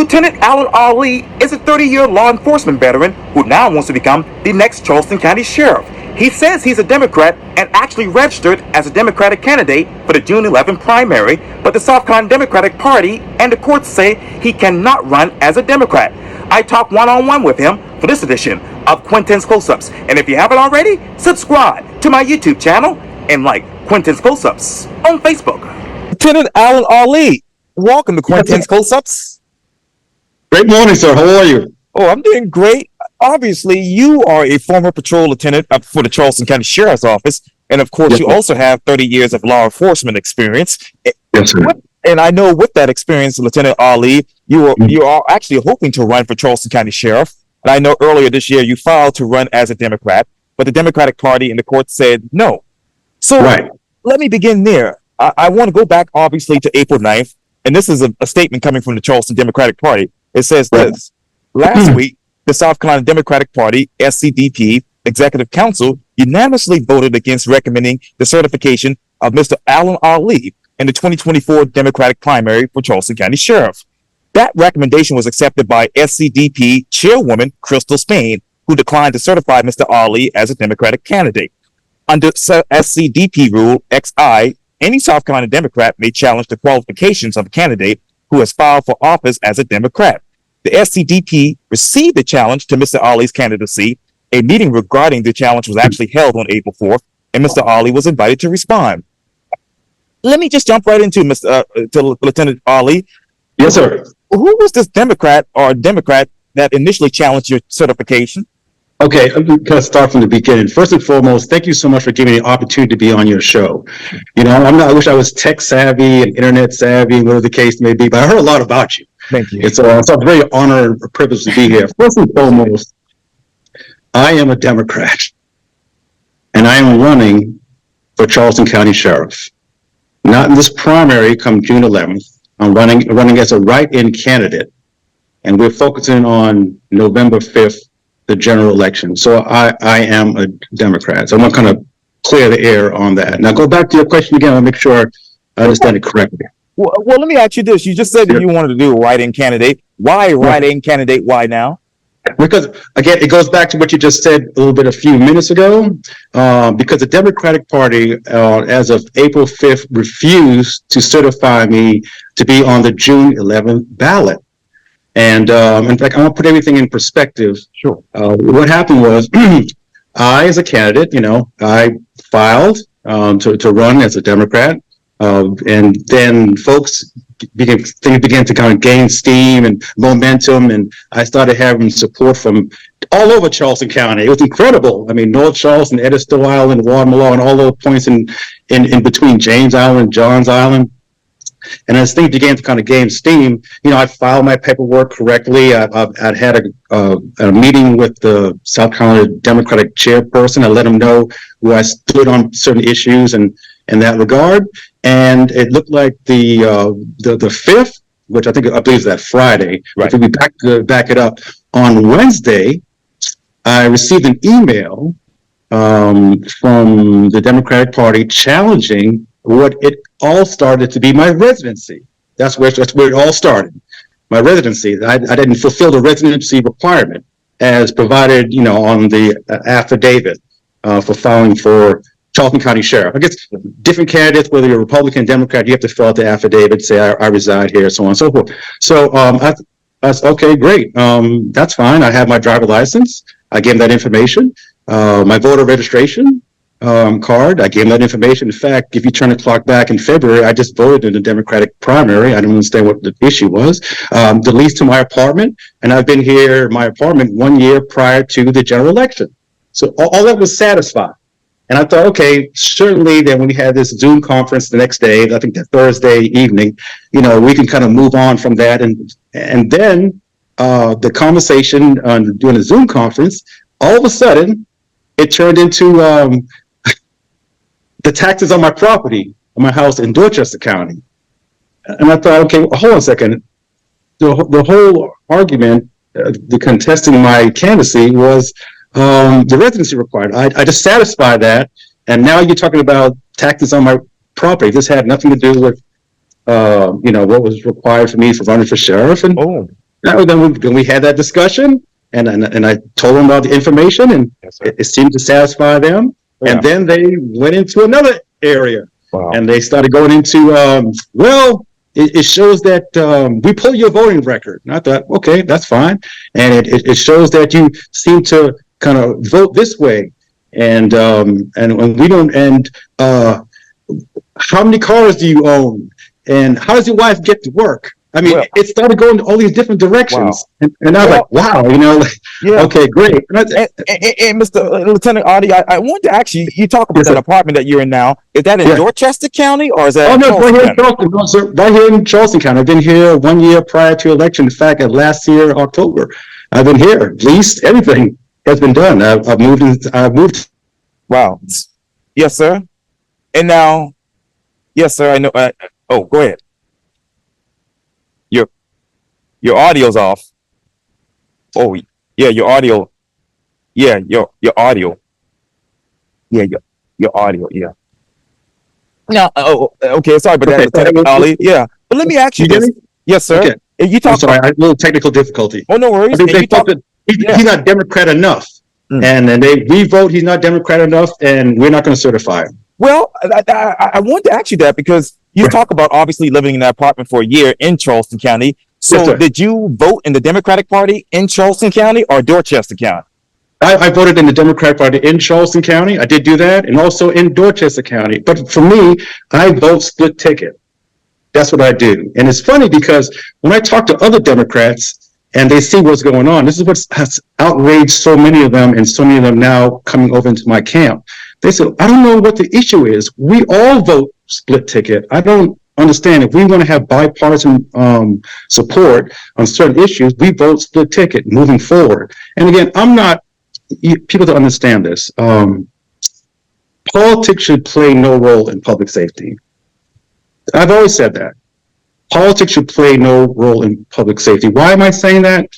Lieutenant Alan Ali is a 30-year law enforcement veteran who now wants to become the next Charleston County Sheriff. He says he's a Democrat and actually registered as a Democratic candidate for the June 11 primary, but the South Carolina Democratic Party and the courts say he cannot run as a Democrat. I talked one-on-one with him for this edition of Quintin's Close-Ups. And if you haven't already, subscribe to my YouTube channel and like Quintin's Close-Ups on Facebook. Lieutenant Alan Ali, welcome to Quintin's Close-Ups. Great morning, sir. How are you? Oh, I'm doing great. Obviously, you are a former patrol lieutenant for the Charleston County Sheriff's Office. And of course, you also have 30 years of law enforcement experience. Yes, sir. And I know with that experience, Lieutenant Ali, you are actually hoping to run for Charleston County Sheriff. And I know earlier this year you filed to run as a Democrat, but the Democratic Party and the court said no. So let me begin there. I want to go back, obviously, to April 9th. And this is a statement coming from the Charleston Democratic Party. It says this: last week, the South Carolina Democratic Party, SCDP, Executive Council unanimously voted against recommending the certification of Mr. Alan Ali in the 2024 Democratic primary for Charleston County Sheriff. That recommendation was accepted by SCDP Chairwoman Crystal Spain, who declined to certify Mr. Ali as a Democratic candidate. Under SCDP Rule XI, any South Carolina Democrat may challenge the qualifications of a candidate who has filed for office as a Democrat. The SCDP received the challenge to Mr. Ali's candidacy. A meeting regarding the challenge was actually held on April 4th, and Mr. Ali was invited to respond. Let me just jump right into to Lieutenant Ali. Yes, sir. Who was this Democrat that initially challenged your certification? Okay, I'm going to start from the beginning. First and foremost, thank you so much for giving me the opportunity to be on your show. You know, I wish I was tech savvy and internet savvy, whatever the case may be, but I heard a lot about you. Thank you. It's a very honor and privilege to be here. First and foremost, I am a Democrat, and I am running for Charleston County Sheriff. Not in this primary come June 11th. I'm running as a write-in candidate, and we're focusing on November 5th, the general election. So I am a Democrat. So I'm going to kind of clear the air on that. Now go back to your question again. I'll make sure I understand it correctly. Well, let me ask you this. You just said that you wanted to do a write-in candidate. Why write-in candidate? Why now? Because, again, it goes back to what you just said a few minutes ago, because the Democratic Party, as of April 5th, refused to certify me to be on the June 11th ballot. And in fact, I want to put everything in perspective. Sure. What happened was, I, as a candidate, I filed to run as a Democrat. And then things began to kind of gain steam and momentum, and I started having support from all over Charleston County. It was incredible. I mean, North Charleston, Edisto Island, Watermelon, and all those points in between James Island, Johns Island. And as things began to kind of gain steam, I filed my paperwork correctly. I'd had a meeting with the South Carolina Democratic chairperson. I let him know where I stood on certain issues and in that regard. And it looked like the 5th, which I believe is that Friday. Right. If we back it up, on Wednesday, I received an email from the Democratic Party challenging what it all started to be my residency. That's where it all started. My residency. I didn't fulfill the residency requirement as provided, on the affidavit for filing for Charleston County Sheriff. I guess different candidates, whether you're Republican, Democrat, you have to fill out the affidavit, say I reside here, so on and so forth. So I said, okay, great. That's fine. I have my driver license. I gave them that information. My voter registration card. I gave them that information. In fact, if you turn the clock back in February, I just voted in the Democratic primary. I didn't understand what the issue was. The lease to my apartment, and I've been here in my apartment 1 year prior to the general election. So all that was satisfied. And I thought, okay, certainly then when we had this Zoom conference the next day, I think that Thursday evening, we can kind of move on from that. And then the conversation during the Zoom conference, all of a sudden, it turned into the taxes on my property, on my house in Dorchester County. And I thought, okay, hold on a second. The whole argument, the contesting my candidacy was the residency required. I just satisfied that, and now you're talking about taxes on my property. This had nothing to do with, what was required for me for running for sheriff. And Now, then we had that discussion, and I told them about the information, and Yes, sir. it seemed to satisfy them. Yeah. And then they went into another area, Wow. and they started going into, it shows that we pull your voting record. And I thought, okay, that's fine. And it shows that you seem to kind of vote this way. And we don't, and how many cars do you own? And how does your wife get to work? I mean, Well, it started going all these different directions. Wow. And I was like, wow, yeah. okay, great. And Mr. Lieutenant Audie, I wanted to ask you, you talk about Yes, that sir. apartment that you're in now. Is that in Yeah. Dorchester County or is that Oh, in no, Charleston right here in County? Charleston. No, sir, right here in Charleston County. I've been here 1 year prior to election. In fact, last year, October, I've been here. Leased, everything has been done. I've moved. Wow. Yes, sir. And now, yes, sir, I know. Oh, go ahead. Your audio's off. Oh, yeah, your audio. Yeah, your audio. Yeah, your audio. Yeah. No. Oh, okay. Sorry about that, Okay. Lieutenant Ali. Yeah, but let me ask you You hear this. me? Yes, sir. Okay. And you I'm talk. sorry, I had a little technical difficulty. Oh, no I worries. think And they you talk. thought that Yeah. he's not Democrat enough. Mm. And then we vote he's not Democrat enough, and we're not going to certify him. Well, I wanted to ask you that because you Right. talk about obviously living in that apartment for a year in Charleston County. So Yes, sir. did you vote in the Democratic Party in Charleston County or Dorchester County? I voted in the Democratic Party in Charleston County. I did do that, and also in Dorchester County. But for me, I vote split ticket. That's what I do. And it's funny because when I talk to other Democrats and they see what's going on, this is what has outraged so many of them, and so many of them now coming over into my camp. They said, I don't know what the issue is. We all vote split ticket. I don't understand. If we want to have bipartisan support on certain issues, we vote split ticket moving forward. And again, people don't understand this. Politics should play no role in public safety. I've always said that. Politics should play no role in public safety. Why am I saying that?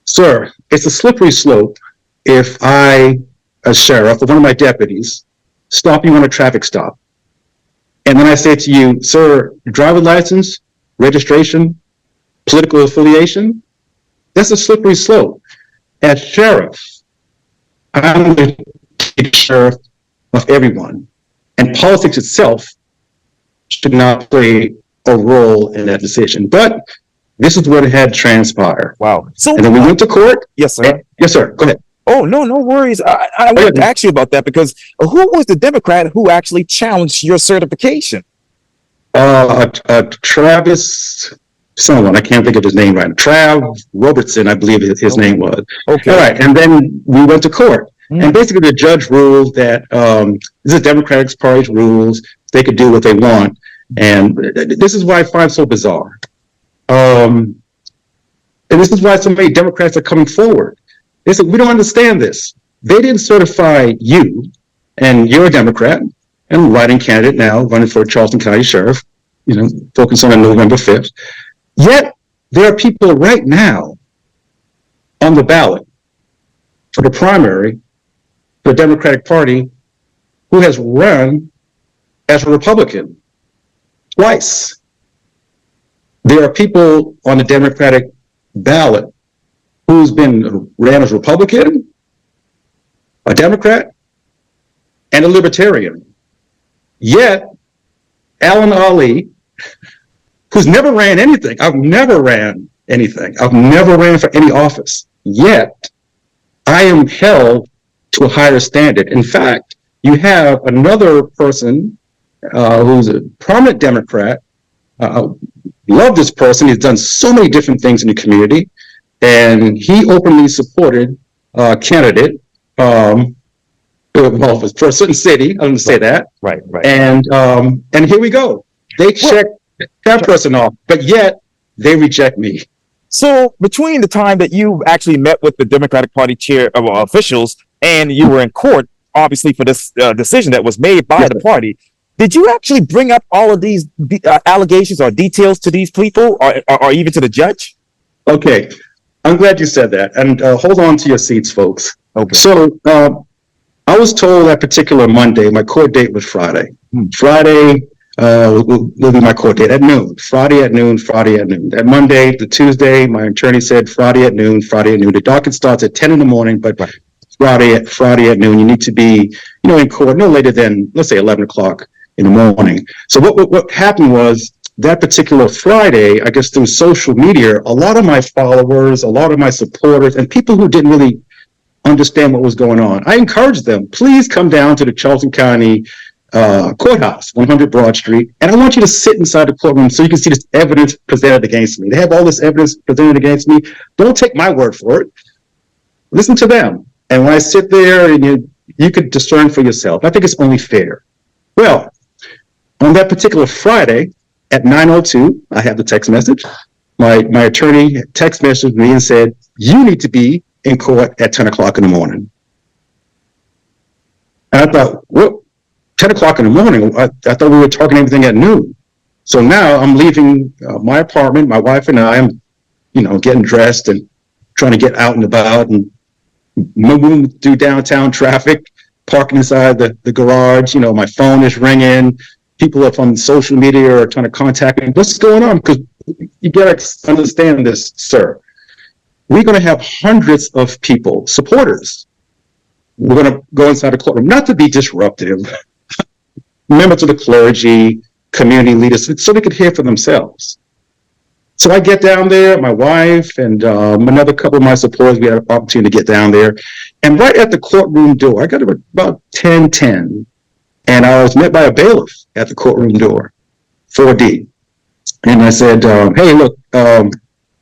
Sir, it's a slippery slope if I, as sheriff, or one of my deputies, stop you on a traffic stop. And then I say to you, sir, driver license, registration, political affiliation, that's a slippery slope. As sheriff, I'm the sheriff of everyone. And politics itself should not play a role in that decision. But this is what had transpired. Wow. So And then we went to court. yes, sir. Yes, sir. Go ahead. Oh, no worries. I wanted to ask you about that because who was the Democrat who actually challenged your certification? Travis, someone, I can't think of his name right. Trav Robertson, I believe his name was. Okay. All right. And then we went to court. And basically the judge ruled that this is Democratic Party's rules. They could do what they want. And this is why I find so bizarre. And this is why so many Democrats are coming forward. They said, we don't understand this. They didn't certify you, and you're a Democrat and writing candidate now, running for Charleston County Sheriff, focusing on November 5th. Yet there are people right now on the ballot for the primary for the Democratic Party who has run as a Republican twice. There are people on the Democratic ballot who's been ran as Republican, a Democrat, and a Libertarian. Yet, Alan Ali, who's never ran anything, I've never ran anything. I've never ran for any office. Yet, I am held to a higher standard. In fact, you have another person who's a prominent Democrat. Love this person. He's done so many different things in the community. And he openly supported a candidate for a certain city. I'm going to say that. Right. And here we go. They check that person off, but yet they reject me. So between the time that you actually met with the Democratic Party chair officials and you were in court, obviously for this decision that was made by the party, did you actually bring up all of these allegations or details to these people or even to the judge? Okay. I'm glad you said that. And hold on to your seats, folks. Okay. So I was told that particular Monday, my court date was Friday. Friday, will be my court date at noon, Friday at noon, Friday at noon. That Monday, the Tuesday, my attorney said Friday at noon, Friday at noon. The docket starts at 10 in the morning, but Friday at noon, you need to be, in court no later than, let's say, 11 o'clock in the morning. So what happened was that particular Friday, I guess through social media, a lot of my followers, a lot of my supporters, and people who didn't really understand what was going on, I encouraged them, please come down to the Charleston County courthouse, 100 Broad Street, and I want you to sit inside the courtroom so you can see this evidence presented against me. They have all this evidence presented against me. Don't take my word for it. Listen to them. And when I sit there, and you could discern for yourself. I think it's only fair. Well, on that particular Friday at 9:02, I have the text message. My attorney text messaged me and said, you need to be in court at 10 o'clock in the morning. And I thought, what? 10 o'clock in the morning? I thought we were talking everything at noon. So now I'm leaving my apartment. My wife and I am, getting dressed and trying to get out and about and moving through downtown traffic, parking inside the garage. My phone is ringing. People up on social media are trying to contact me. What's going on? Because you got to understand this, sir. We're going to have hundreds of people, supporters. We're going to go inside the courtroom, not to be disruptive, members of the clergy, community leaders, so they could hear for themselves. So I get down there, my wife and another couple of my supporters, we had an opportunity to get down there. And right at the courtroom door, I got about 10:10, and I was met by a bailiff at the courtroom door, 4D. And I said, hey, look, I'm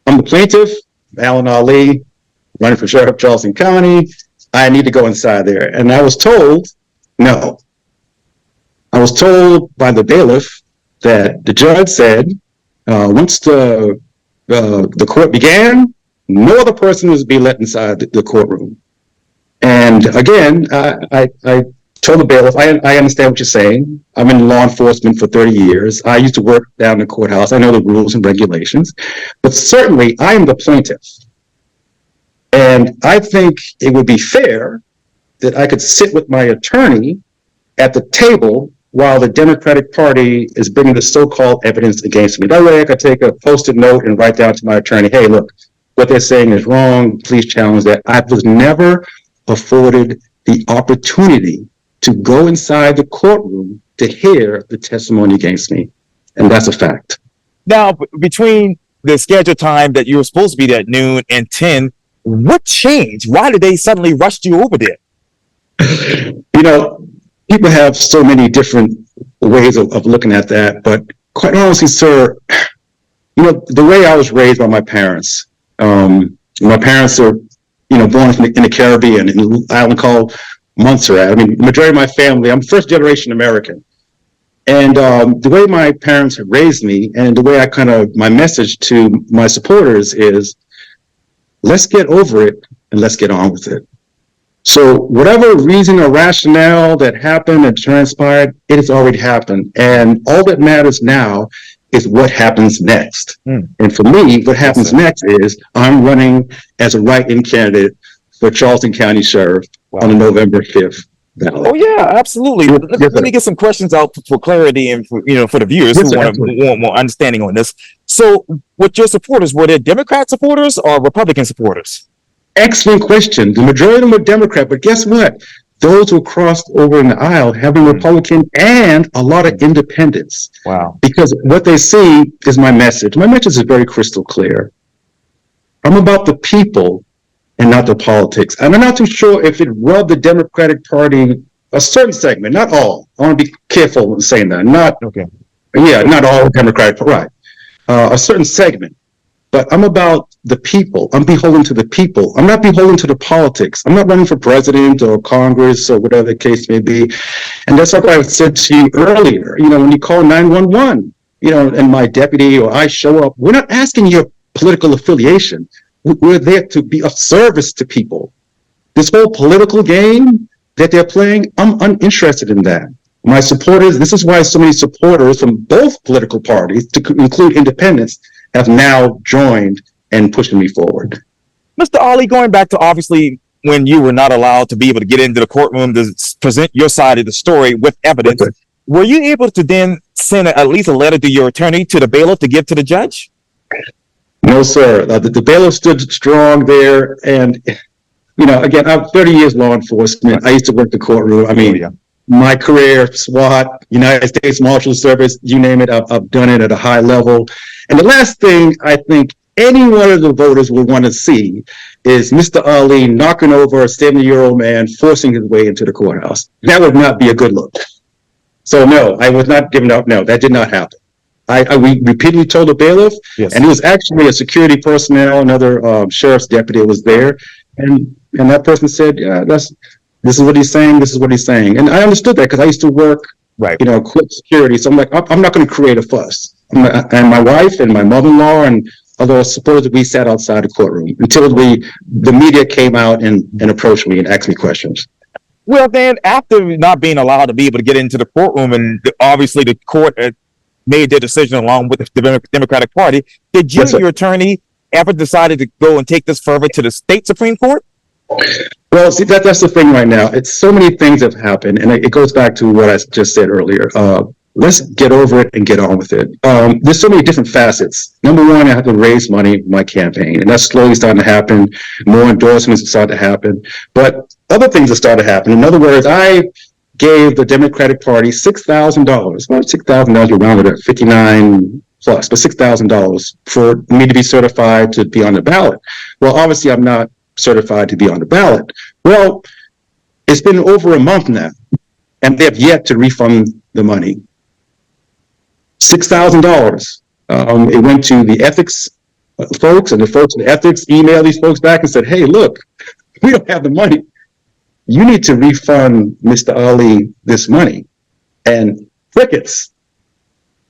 the plaintiff, Alan Ali, running for sheriff of Charleston County. I need to go inside there. And I was told, no. I was told by the bailiff that the judge said, once the court began, no other person was to be let inside the courtroom. And again, I told the bailiff, I understand what you're saying. I'm in law enforcement for 30 years. I used to work down in the courthouse. I know the rules and regulations. But certainly, I am the plaintiff. And I think it would be fair that I could sit with my attorney at the table while the Democratic Party is bringing the so-called evidence against me. That way I could take a Post-it note and write down to my attorney, hey, look, what they're saying is wrong. Please challenge that. I was never afforded the opportunity to go inside the courtroom to hear the testimony against me. And that's a fact. Now, between the scheduled time that you were supposed to be there at noon and 10, what changed? Why did they suddenly rush you over there? People have so many different ways of looking at that, but quite honestly, sir, the way I was raised by my parents, my parents are, born in the Caribbean, in an island called Montserrat. I mean, majority of my family, I'm first generation American. And the way my parents have raised me and the way my message to my supporters is, let's get over it and let's get on with it. So whatever reason or rationale that happened and transpired, it has already happened. And all that matters now is what happens next. And for me, what happens next is I'm running as a write-in candidate for Charleston County Sheriff on the November 5th ballot. Oh, yeah, absolutely. Let me get some questions out for clarity and for the viewers who want more understanding on this. So with your supporters, were they Democrat supporters or Republican supporters? Excellent question. The majority of them were Democrat, but guess what? Those who crossed over in the aisle have been Republican and a lot of independents. Wow. Because what they see is my message. My message is very crystal clear. I'm about the people and not the politics. And I'm not too sure if it rubbed the Democratic Party, a certain segment, not all. I want to be careful in saying that. Not all Democratic, right. A certain segment. But I'm about the people. I'm beholden to the people. I'm not beholden to the politics. I'm not running for president or Congress or whatever the case may be. And that's what I said to you earlier. When you call 911, and my deputy or I show up, we're not asking your political affiliation. We're there to be of service to people. This whole political game that they're playing, I'm uninterested in that. My supporters, this is why so many supporters from both political parties, to include independents, have now joined and pushing me forward. Mr. Ali, going back to obviously when you were not allowed to be able to get into the courtroom to present your side of the story with evidence, were you able to then send at least a letter to your attorney to the bailiff to give to the judge? No, sir. The bailiff stood strong there. And, again, I'm 30 years law enforcement. I used to work the courtroom. I mean, my career, SWAT, United States Marshal Service, you name it, I've done it at a high level. And the last thing I think any one of the voters would want to see is Mr. Ali knocking over a 70-year-old man, forcing his way into the courthouse. That would not be a good look. So no, I was not giving up. No, that did not happen. We repeatedly told the bailiff, and it was actually a security personnel, another sheriff's deputy was there, and that person said, "Yeah, this is what he's saying. This is what he's saying." And I understood that because I used to work, court security. So I'm like, I'm not going to create a fuss. And my wife and my mother-in-law and other supporters, we sat outside the courtroom until the media came out and approached me and asked me questions. Well, then, after not being allowed to be able to get into the courtroom, and obviously the court made their decision along with the Democratic Party, did you and your attorney ever decided to go and take this further to the state Supreme Court? Well, see, that's the thing right now. It's so many things have happened, and it goes back to what I just said earlier. Let's get over it and get on with it. There's so many different facets. Number one, I have to raise money for my campaign, and that's slowly starting to happen. More endorsements are starting to happen, but other things are starting to happen. In other words, I gave the Democratic Party $6,000. Well, $6,000 around it, 59 plus, but $6,000 for me to be certified to be on the ballot. Well, obviously, I'm not certified to be on the ballot. Well, it's been over a month now, and they have yet to refund the money. $6,000. It went to the ethics folks, and the folks in the ethics emailed these folks back and said, "Hey, look, we don't have the money. You need to refund Mr. Ali this money." And crickets.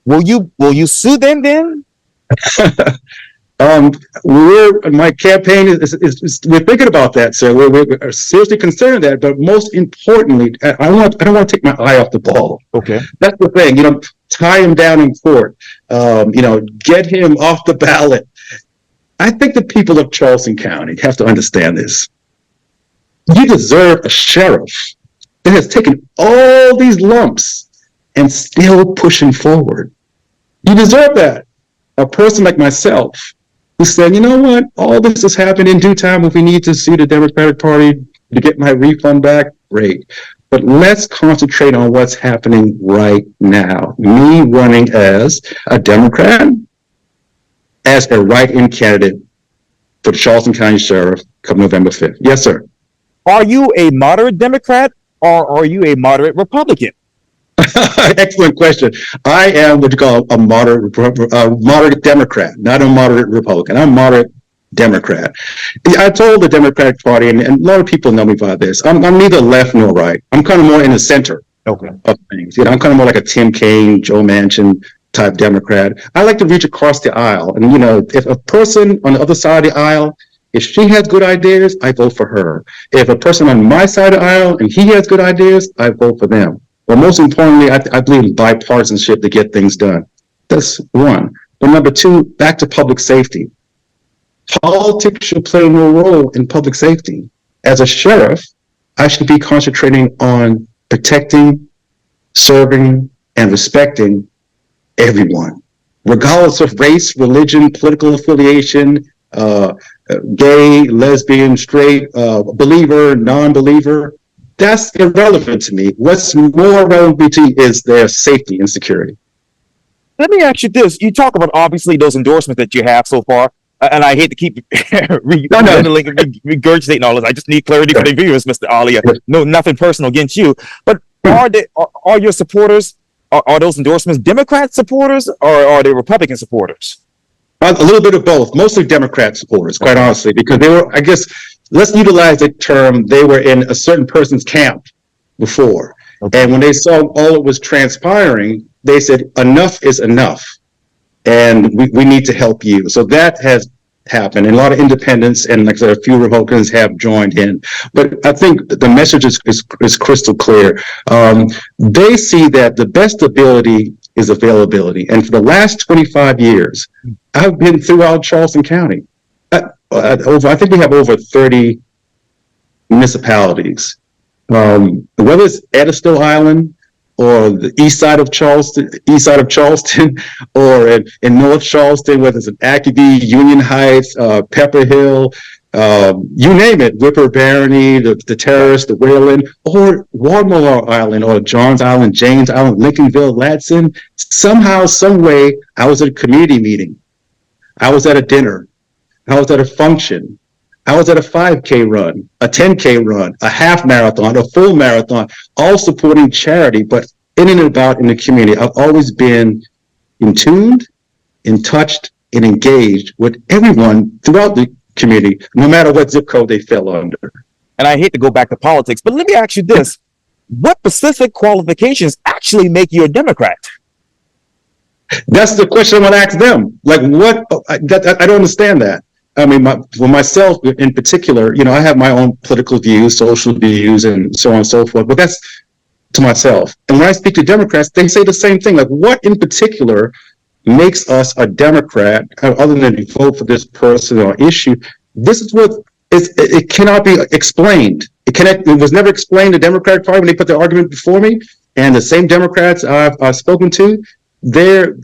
Will you sue them then? My campaign is we're thinking about that, sir. We're seriously considering that, but most importantly, I don't want to take my eye off the ball. Okay, that's the thing. Tie him down in court. Get him off the ballot. I think the people of Charleston County have to understand this. You deserve a sheriff that has taken all these lumps and still pushing forward. You deserve that. A person like myself who said, you know what, all this has happened in due time. If we need to sue the Democratic Party to get my refund back, great. But let's concentrate on what's happening right now. Me running as a Democrat, as a write-in candidate for the Charleston County Sheriff come November 5th. Yes, sir. Are you a moderate Democrat or are you a moderate Republican? Excellent question. I am what you call a moderate Democrat, not a moderate Republican. I'm moderate Democrat. I told the Democratic Party, and a lot of people know me by this, I'm neither left nor right. I'm kind of more in the center of things. I'm kind of more like a Tim Kaine, Joe Manchin type Democrat. I like to reach across the aisle. And, if a person on the other side of the aisle, if she has good ideas, I vote for her. If a person on my side of the aisle and he has good ideas, I vote for them. But most importantly, I believe in bipartisanship to get things done. That's one. But number two, back to public safety. Politics should play no role in public safety. As a sheriff, I should be concentrating on protecting, serving, and respecting everyone, regardless of race, religion, political affiliation, gay, lesbian, straight, believer, non-believer. That's irrelevant to me. What's more relevant to me is their safety and security. Let me ask you this. You talk about, obviously, those endorsements that you have so far, and I hate to keep regurgitating all this. I just need clarity for the viewers, Mr. Ali. No, nothing personal against you. But are your supporters, are those endorsements Democrat supporters or are they Republican supporters? A little bit of both. Mostly Democrat supporters, quite honestly, because they were, I guess, let's utilize the term, they were in a certain person's camp before. Okay. And when they saw all that was transpiring, they said, enough is enough. And we need to help you. So that has happened. And a lot of independents and, like I said, a few Republicans have joined in. But I think the message is crystal clear. They see that the best ability is availability. And for the last 25 years, I've been throughout Charleston County. I think we have over 30 municipalities. Whether it's Edisto Island, or the east side of Charleston, or in North Charleston, whether it's in Acadie, Union Heights, Pepper Hill, you name it, Whipper Barony, the Terrace, the Wayland, or Walmart Island, or Johns Island, James Island, Lincolnville, Latson. Somehow, some way, I was at a community meeting. I was at a dinner. I was at a function. I was at a 5K run, a 10K run, a half marathon, a full marathon, all supporting charity, but in and about in the community. I've always been in tuned, in touched, and engaged with everyone throughout the community, no matter what zip code they fell under. And I hate to go back to politics, but let me ask you this. What specific qualifications actually make you a Democrat? That's the question I want to ask them. Like, what? I don't understand that. I mean, for myself in particular, I have my own political views, social views, and so on and so forth, but that's to myself. And when I speak to Democrats, they say the same thing. Like, what in particular makes us a Democrat, other than to vote for this person or issue? This is what it cannot be explained. It was never explained to the Democratic Party when they put the argument before me. And the same Democrats I've spoken to, they're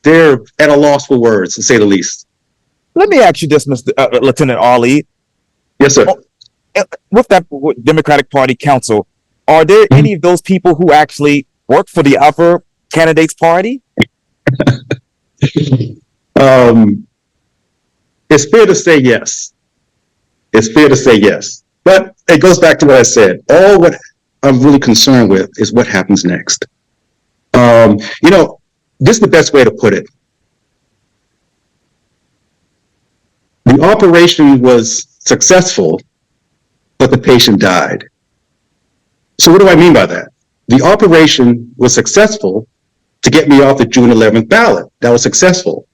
at a loss for words, to say the least. Let me ask you this, Lieutenant Ali. Yes, sir. With that Democratic Party council, are there any of those people who actually work for the other candidates' party? It's fair to say yes. It's fair to say yes. But it goes back to what I said. All what I'm really concerned with is what happens next. This is the best way to put it. The operation was successful, but the patient died. So what do I mean by that? The operation was successful to get me off the June 11th ballot. That was successful.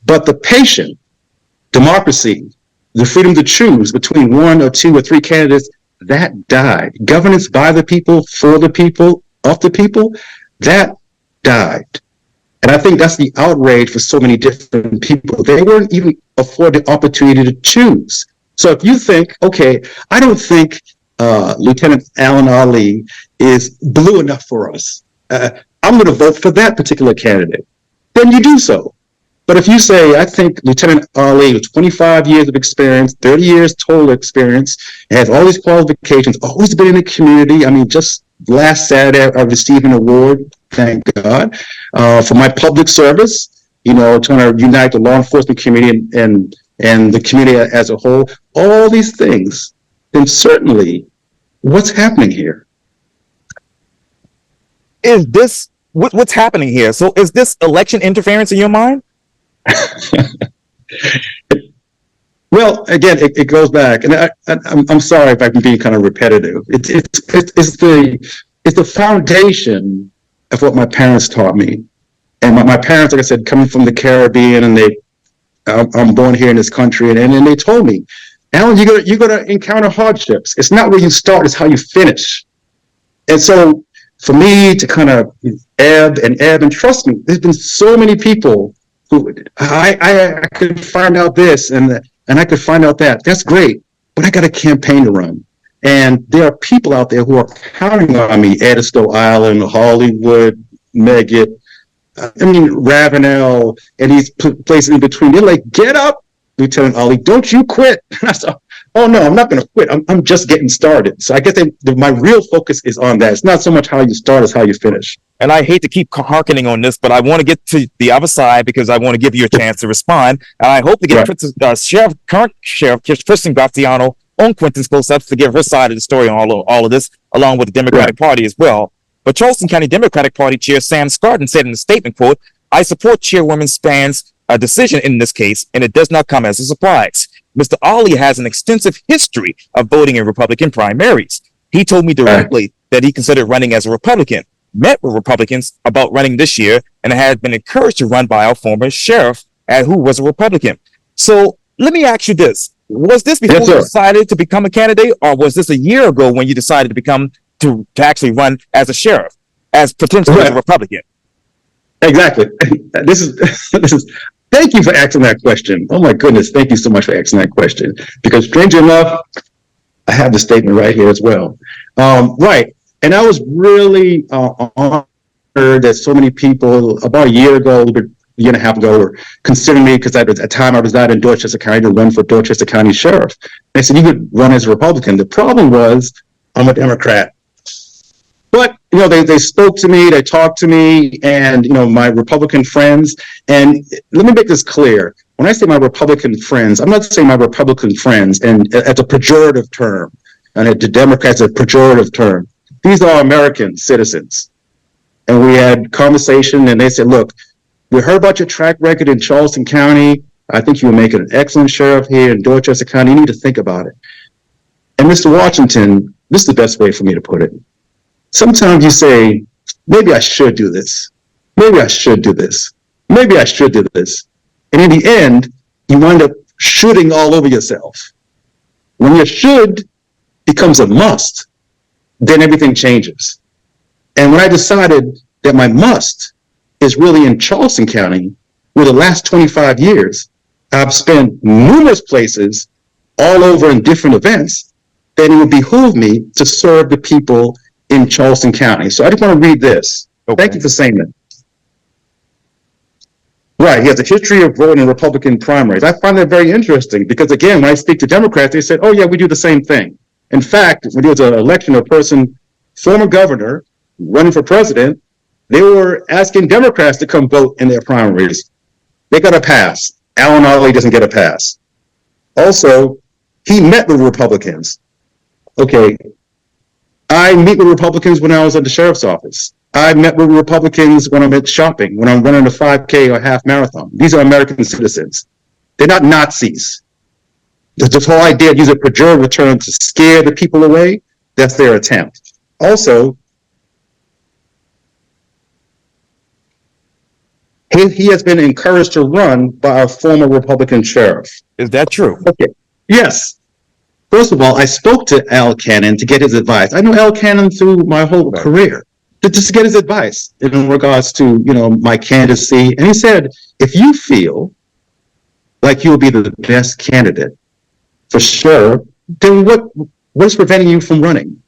But the patient, democracy, the freedom to choose between one or two or three candidates, that died. Governance by the people, for the people, of the people, that died. And I think that's the outrage for so many different people. They weren't even afforded the opportunity to choose. So if you think, okay, I don't think Lieutenant Alan Ali is blue enough for us, I'm going to vote for that particular candidate, then you do so. But if you say, I think Lieutenant Ali, with 25 years of experience, 30 years total experience, has all these qualifications, always been in the community. I mean, just last Saturday, I received an award, thank God, for my public service, trying to unite the law enforcement community and the community as a whole, all these things. Then certainly, what's happening here? Is this, what's happening here? So is this election interference in your mind? Well, again, it goes back, and I'm sorry if I'm being kind of repetitive. It's the foundation of what my parents taught me, and my parents, like I said, coming from the Caribbean, and I'm born here in this country, and they told me, Alan, you're gonna encounter hardships. It's not where you start; it's how you finish. And so, for me to kind of ebb, and trust me, there's been so many people who I could find out this and I could find out that. That's great, but I got a campaign to run, and there are people out there who are counting on me. Edisto Island, Hollywood, Megget, Ravenel, and these places in between. They're like, "Get up, Lieutenant Ali! Don't you quit!" And I said, "Oh no, I'm not going to quit. I'm just getting started." So I guess my real focus is on that. It's not so much how you start as how you finish. And I hate to keep harkening on this, but I want to get to the other side because I want to give you a chance to respond. And I hope to get current Sheriff Kristen Graziano on Quintin's close-ups to give her side of the story on all of this, along with the Democratic Party as well. But Charleston County Democratic Party Chair Sam Scarton said in a statement, quote, "I support Chairwoman Span's decision in this case, and it does not come as a surprise. Mr. Ali has an extensive history of voting in Republican primaries. He told me directly that he considered running as a Republican, met with Republicans about running this year, and had been encouraged to run by our former sheriff, who was a Republican." So let me ask you this. Was this before you decided to become a candidate, or was this a year ago when you decided to actually run as a sheriff, as potentially a Republican? Exactly. This is. Thank you for asking that question. Oh my goodness, thank you so much for asking that question. Because strangely enough, I have the statement right here as well. Right. And I was really honored that so many people about a year and a half ago were considering me, because at the time I resided in Dorchester County, to run for Dorchester County Sheriff. They said, you could run as a Republican. The problem was I'm a Democrat. But, they spoke to me, they talked to me, and, my Republican friends. And let me make this clear. When I say my Republican friends, I'm not saying my Republican friends and as a pejorative term, and the Democrats a pejorative term. These are American citizens. And we had conversation, and they said, look, we heard about your track record in Charleston County. I think you will make an excellent sheriff here in Dorchester County. You need to think about it. And Mr. Washington, this is the best way for me to put it. Sometimes you say, maybe I should do this. Maybe I should do this. Maybe I should do this. And in the end, you wind up shooting all over yourself. When your should becomes a must, then everything changes. And when I decided that my must is really in Charleston County, where the last 25 years, I've spent numerous places all over in different events, then it would behoove me to serve the people in Charleston County. So I just want to read this. Okay. Thank you for saying that. Right, he has a history of voting in Republican primaries. I find that very interesting because, again, when I speak to Democrats, they said, oh, yeah, we do the same thing. In fact, when there was an election of a person, former governor, running for president, they were asking Democrats to come vote in their primaries. They got a pass. Alan Ollie doesn't get a pass. Also, he met with Republicans. Okay, I meet with Republicans when I was at the sheriff's office. I met with Republicans when I'm at shopping, when I'm running a 5K or half marathon. These are American citizens. They're not Nazis. This whole idea of using a pejorative term to scare the people away, that's their attempt. Also, he has been encouraged to run by our former Republican sheriff. Is that true? Okay. Yes. First of all, I spoke to Al Cannon to get his advice. I know Al Cannon through my whole career, just to get his advice in regards to, my candidacy. And he said, if you feel like you'll be the best candidate for sure, then what is preventing you from running?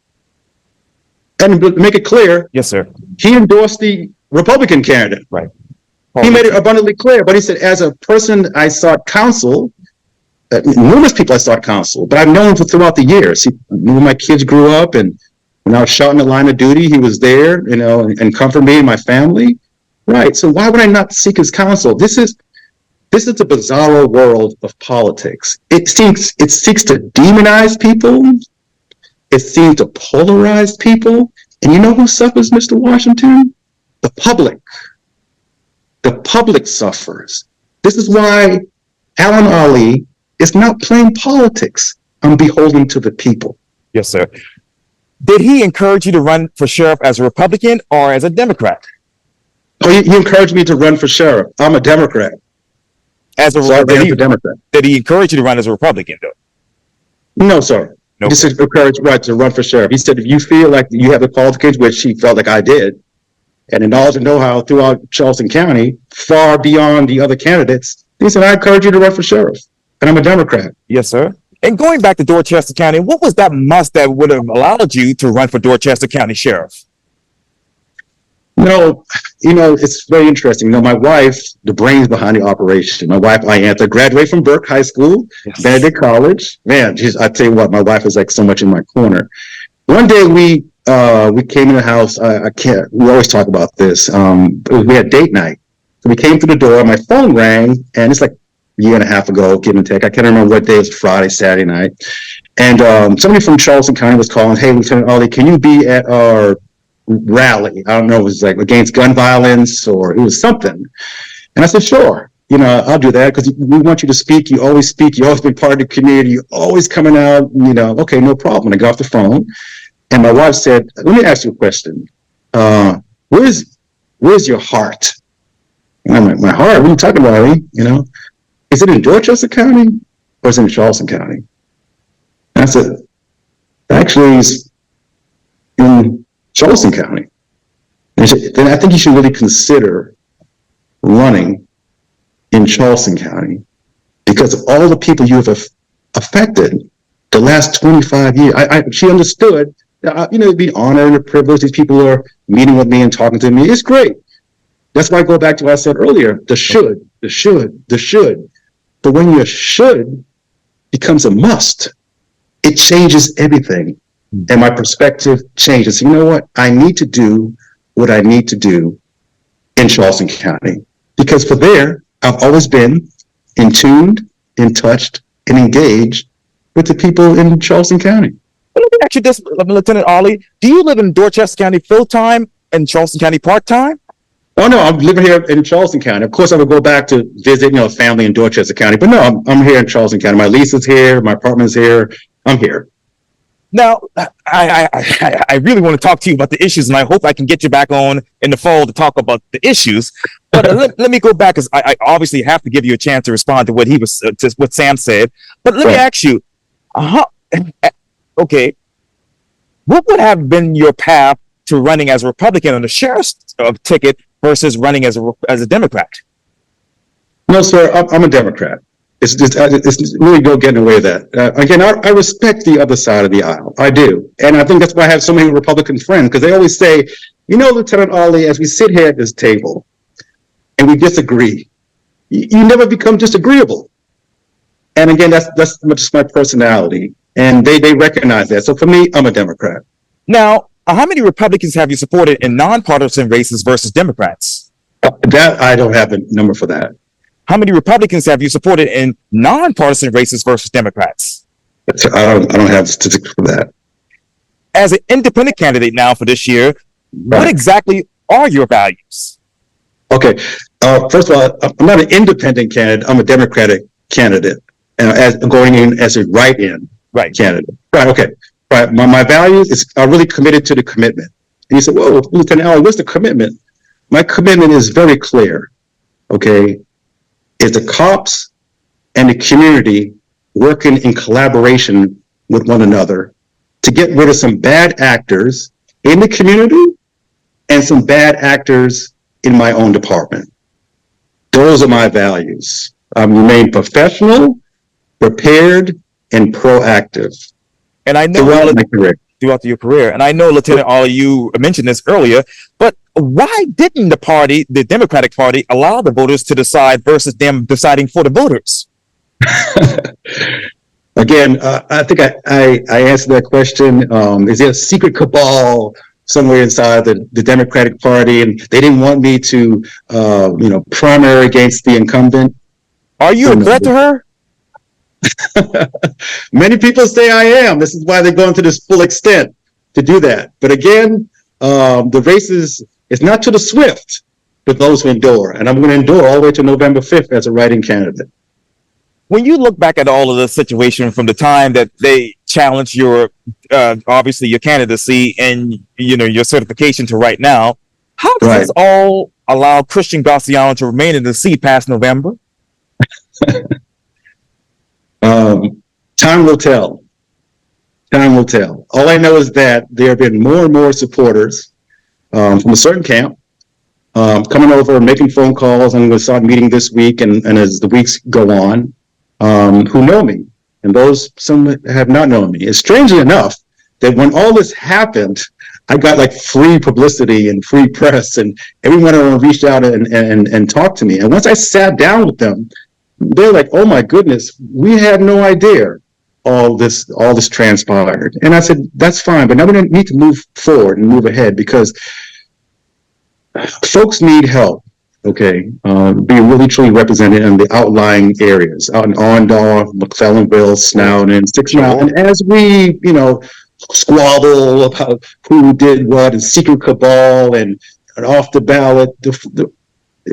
And to make it clear, yes, sir, he endorsed the Republican candidate. Right. He made it abundantly clear, but he said, as a person I sought counsel, numerous people I sought counsel, but I've known him for throughout the years. When my kids grew up and when I was shot in the line of duty, he was there, and comforted me and my family. Right. So why would I not seek his counsel? This is the bizarro world of politics. It seeks to demonize people. It seems to polarize people. And you know who suffers, Mr. Washington? The public. The public suffers. This is why Alan Ali is not playing politics. I'm beholden to the people. Yes, sir. Did he encourage you to run for sheriff as a Republican or as a Democrat? Oh, he encouraged me to run for sheriff. I'm a Democrat. Democrat. Did he encourage you to run as a Republican, though? No, sir. Nope. Just encouraged to run for sheriff. He said, if you feel like you have the qualifications, which he felt like I did, and the knowledge and know-how throughout Charleston County, far beyond the other candidates, he said, I encourage you to run for sheriff. And I'm a Democrat. Yes, sir. And going back to Dorchester County, what was that must that would have allowed you to run for Dorchester County Sheriff? No, it's very interesting. My wife, the brains behind the operation, my wife, Iantha, graduated from Burke High School, yes. Benedict College. Man, geez, I tell you what, my wife is like so much in my corner. One day we came in the house. We always talk about this. We had date night. So we came through the door, my phone rang, and it's like a year and a half ago, give and take. I can't remember what day it was, Friday, Saturday night. And somebody from Charleston County was calling, hey, Lieutenant Ollie, can you be at our rally? I don't know, it was like against gun violence or it was something. And I said, sure, I'll do that because we want you to speak. You always speak. You always been part of the community. You're always coming out, okay, no problem. I got off the phone and my wife said, let me ask you a question. Where's your heart? And I'm like, my heart? What are you talking about, Ollie? Is it in Dorchester County or is it in Charleston County? And I said, actually, it's in Charleston County. Then I think you should really consider running in Charleston County because of all the people you have affected the last 25 years. She understood It'd be an honor and a privilege. These people are meeting with me and talking to me. It's great. That's why I go back to what I said earlier, the should. But when your should becomes a must, it changes everything. And my perspective changes. You know what? I need to do what I need to do in Charleston County. Because for there, I've always been in tuned, in touched, and engaged with the people in Charleston County. Well, let me ask you this, Lieutenant Ollie. Do you live in Dorchester County full-time and Charleston County part-time? Oh, no, I'm living here in Charleston County. Of course, I would go back to visit, family in Dorchester County. But no, I'm here in Charleston County. My lease is here. My apartment's here. I'm here. Now, I really want to talk to you about the issues, and I hope I can get you back on in the fall to talk about the issues. But let me go back, because I obviously have to give you a chance to respond to what what Sam said. But let me ask you, okay, what would have been your path to running as a Republican on the sheriff's ticket versus running as a Democrat? No, sir, I'm a Democrat. It's really no getting away with that. Again, I respect the other side of the aisle. I do. And I think that's why I have so many Republican friends, because they always say, Lieutenant Ollie, as we sit here at this table and we disagree, you never become disagreeable. And again, that's just my personality. And they recognize that. So for me, I'm a Democrat. Now, how many Republicans have you supported in nonpartisan races versus Democrats? That I don't have a number for that. How many Republicans have you supported in nonpartisan races versus Democrats? I don't have statistics for that. As an independent candidate now for this year, what exactly are your values? Okay. First of all, I'm not an independent candidate. I'm a Democratic candidate, as going in as a write-in candidate. Right. Okay. Right. My values is I'm really committed to the commitment. And you said, "Whoa, Lieutenant Allen, what's the commitment?" My commitment is very clear. Okay. It's the cops and the community working in collaboration with one another to get rid of some bad actors in the community and some bad actors in my own department. Those are my values. Remain professional, prepared, and proactive. And I know throughout your career, and I know, Lieutenant Ollie, you mentioned this earlier, but why didn't the Democratic Party, allow the voters to decide versus them deciding for the voters? Again, I think I answered that question. Is there a secret cabal somewhere inside the Democratic Party, and they didn't want me to, primary against the incumbent? Are you a threat to her? Many people say I am. This is why they're going to this full extent to do that. But again, the race is not to the swift, but those who endure. And I'm going to endure all the way to November 5th as a write-in candidate. When you look back at all of the situation from the time that they challenged your, obviously your candidacy and, your certification to right now, how does this all allow Christian Garciano to remain in the seat past November? Time will tell. Time will tell. All I know is that there have been more and more supporters from a certain camp coming over, making phone calls, and we'll start meeting this week and as the weeks go on, who know me, and some have not known me. It's strangely enough that when all this happened, I got like free publicity and free press, and everyone of them reached out and talked to me. And once I sat down with them, they're like, "Oh my goodness, we had no idea all this transpired." And I said, "That's fine, but now we need to move forward and move ahead because folks need help." Okay, being really truly represented in the outlying areas out in Ondar, McClellanville, Snowden, 6 Mile, and as we, squabble about who did what and secret cabal and off the ballot,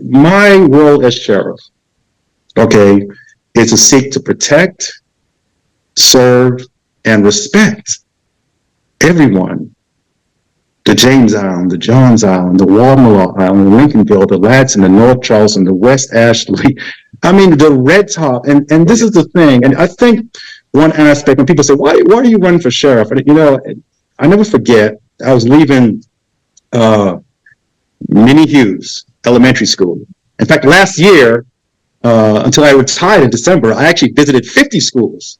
my role as sheriff, okay, is to seek to protect, serve, and respect everyone. The James Island, the Johns Island, the Walmart Island, the Lincolnville, the Ladson, the North Charleston, the West Ashley. I mean, the Red Top. And this is the thing. And I think one aspect, when people say, why are you running for sheriff? And, I never forget, I was leaving Minnie Hughes Elementary School. In fact, last year, until I retired in December, I actually visited 50 schools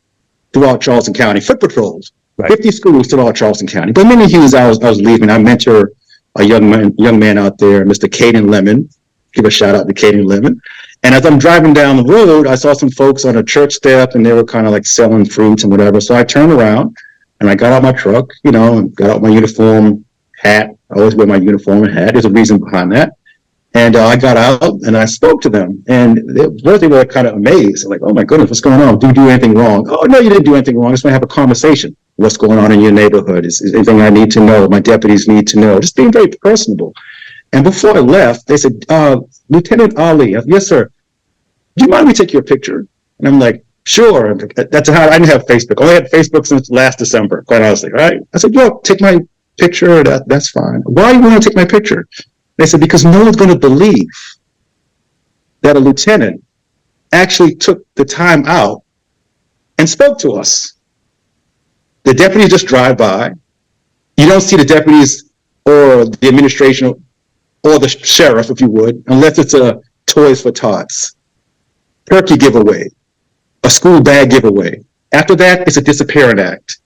throughout Charleston County, foot patrols. Right. 50 schools throughout Charleston County. But many Hughes, I was leaving. I mentor a young man out there, Mr. Quintin Lemon. Give a shout out to Quintin Lemon. And as I'm driving down the road, I saw some folks on a church step, and they were kind of like selling fruits and whatever. So I turned around and I got out my truck, and got out my uniform hat. I always wear my uniform and hat. There's a reason behind that. And I got out and I spoke to them, and they were kind of amazed. Like, oh my goodness, what's going on? Did you do anything wrong? Oh, no, you didn't do anything wrong. I just want to have a conversation. What's going on in your neighborhood? Is anything I need to know? My deputies need to know. Just being very personable. And before I left, they said, Lieutenant Ali, yes, sir. Do you mind we take your picture? And I'm like, sure. That's how I didn't have Facebook. I only had Facebook since last December, quite honestly. All right. I said, take my picture. That's fine. Why do you want to take my picture? They said, because no one's going to believe that a lieutenant actually took the time out and spoke to us. The deputies just drive by. You don't see the deputies or the administration or the sheriff, if you would, unless it's a Toys for Tots, turkey giveaway, a school bag giveaway. After that, it's a disappearance act,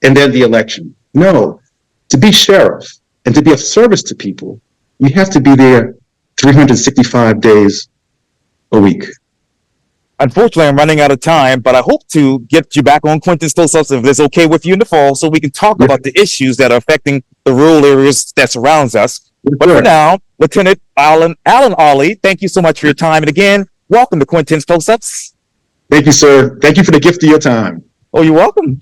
and then the election. No, to be sheriff and to be of service to people, you have to be there 365 days a week. Unfortunately, I'm running out of time, but I hope to get you back on Quintin's Close-Ups if it's okay with you in the fall, so we can talk about the issues that are affecting the rural areas that surrounds us. But for now, Lieutenant Alan Ali, thank you so much for your time. And again, welcome to Quintin's Close-Ups. Thank you, sir. Thank you for the gift of your time. Oh, you're welcome.